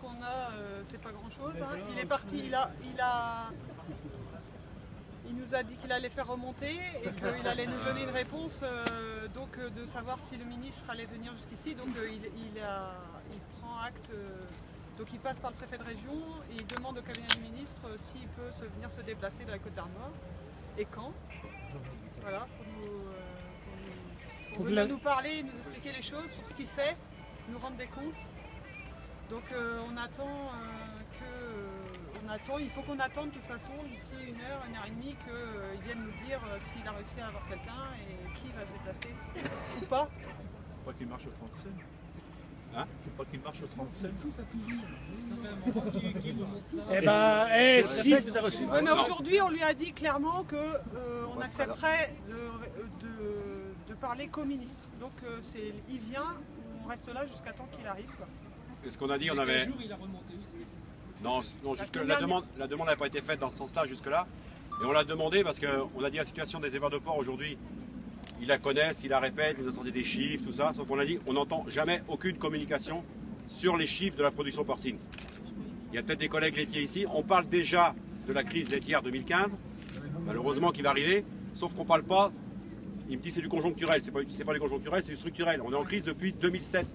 qu'on a, c'est pas grand-chose. Hein. Il est parti, il nous a dit qu'il allait faire remonter et qu'il allait nous donner une réponse, de savoir si le ministre allait venir jusqu'ici. Donc il prend acte, donc il passe par le préfet de région et il demande au cabinet du ministre s'il peut venir se déplacer dans la Côte d'Armor et quand. Voilà, pour venir nous parler, nous expliquer les choses sur ce qu'il fait, nous rendre des comptes. Donc on attend, il faut qu'on attende de toute façon d'ici 1 heure, 1 heure et demie qu'ils viennent nous dire s'il a réussi à avoir quelqu'un et qui va se déplacer ou pas. Faut pas qu'il marche au 37. Hein? Faut pas qu'il marche au 37. Ça fait un moment qu'il remonte ça. Eh ben, si vous avez reçu. Mais aujourd'hui, on lui a dit clairement qu'on accepterait de parler qu'au ministre. Donc il vient, on reste là jusqu'à temps qu'il arrive. Qu'est-ce qu'on a dit? On avait. Jour, il a remonté aussi. Non, la demande n'a pas été faite dans ce sens-là jusque-là. Et on l'a demandé parce qu'on a dit la situation des éleveurs de porc aujourd'hui, ils la connaissent, ils la répètent, ils nous ont sorti des chiffres, tout ça. Sauf qu'on a dit, on n'entend jamais aucune communication sur les chiffres de la production porcine. Il y a peut-être des collègues laitiers ici. On parle déjà de la crise laitière 2015, malheureusement qui va arriver. Sauf qu'on ne parle pas. Il me dit c'est du conjoncturel. C'est pas du conjoncturel, c'est du structurel. On est en crise depuis 2007.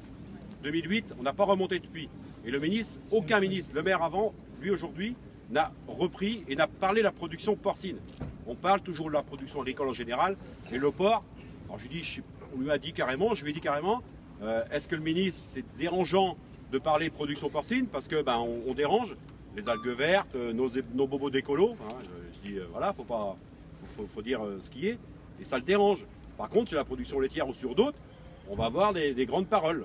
2008, on n'a pas remonté depuis. Et le ministre, aucun ministre, le maire avant, lui aujourd'hui, n'a repris et n'a parlé de la production porcine. On parle toujours de la production agricole en général. Et le porc, alors je lui dis, on lui a dit carrément, je lui ai dit carrément, est-ce que le ministre, c'est dérangeant de parler de production porcine parce que on dérange les algues vertes, nos bobos d'écolo. Hein, je dis, voilà, faut dire ce qui est. Et ça le dérange. Par contre, sur la production laitière ou sur d'autres, on va avoir des grandes paroles.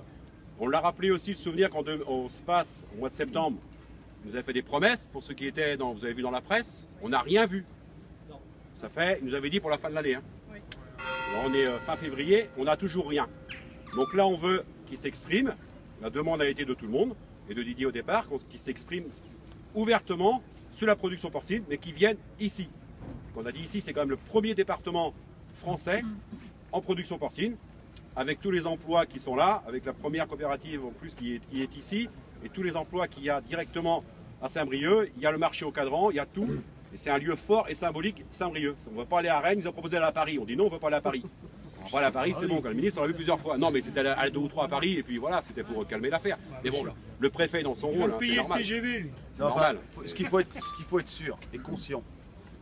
On l'a rappelé aussi le souvenir quand on se passe au mois de septembre, il nous avait fait des promesses pour ceux qui étaient vous avez vu dans la presse, on n'a rien vu. Ça fait, il nous avait dit pour la fin de l'année. Hein. Oui. Là on est fin février, on n'a toujours rien. Donc là on veut qu'il s'exprime, la demande a été de tout le monde, et de Didier au départ, qu'il s'exprime ouvertement sur la production porcine, mais qu'il vienne ici. Ce qu'on a dit ici, c'est quand même le premier département français en production porcine, avec tous les emplois qui sont là, avec la première coopérative en plus qui est ici, et tous les emplois qu'il y a directement à Saint-Brieuc, il y a le marché au cadran, il y a tout, et c'est un lieu fort et symbolique, Saint-Brieuc. On ne va pas aller à Rennes, ils ont proposé d'aller à Paris, on dit non, on ne veut pas aller à Paris. On va pas aller à Paris, c'est bon, quand le ministre on l'a vu plusieurs fois. Non mais c'était à 2 ou 3 à Paris, et puis voilà, c'était pour calmer l'affaire. Mais bon, le préfet dans son rôle, c'est normal. C'est normal. Ce qu'il faut être sûr et conscient,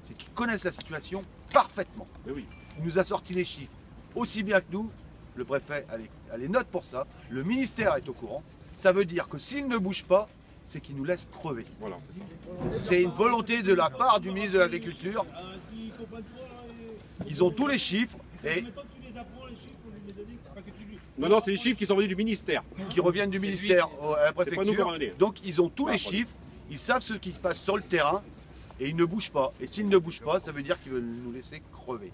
c'est qu'ils connaissent la situation parfaitement. Mais oui. Il nous a sorti les chiffres aussi bien que nous. Le préfet a les notes pour ça, le ministère est au courant. Ça veut dire que s'il ne bouge pas, c'est qu'il nous laisse crever. Voilà, c'est ça. C'est une volonté de la part du ministre de l'Agriculture. Ils ont tous les chiffres et... Non, c'est les chiffres qui sont venus du ministère. Qui reviennent du ministère à la préfecture. Pas nous. Donc ils ont tous les chiffres, ils savent ce qui se passe sur le terrain et ils ne bougent pas. Et s'ils ne bougent pas, ça veut dire qu'ils veulent nous laisser crever.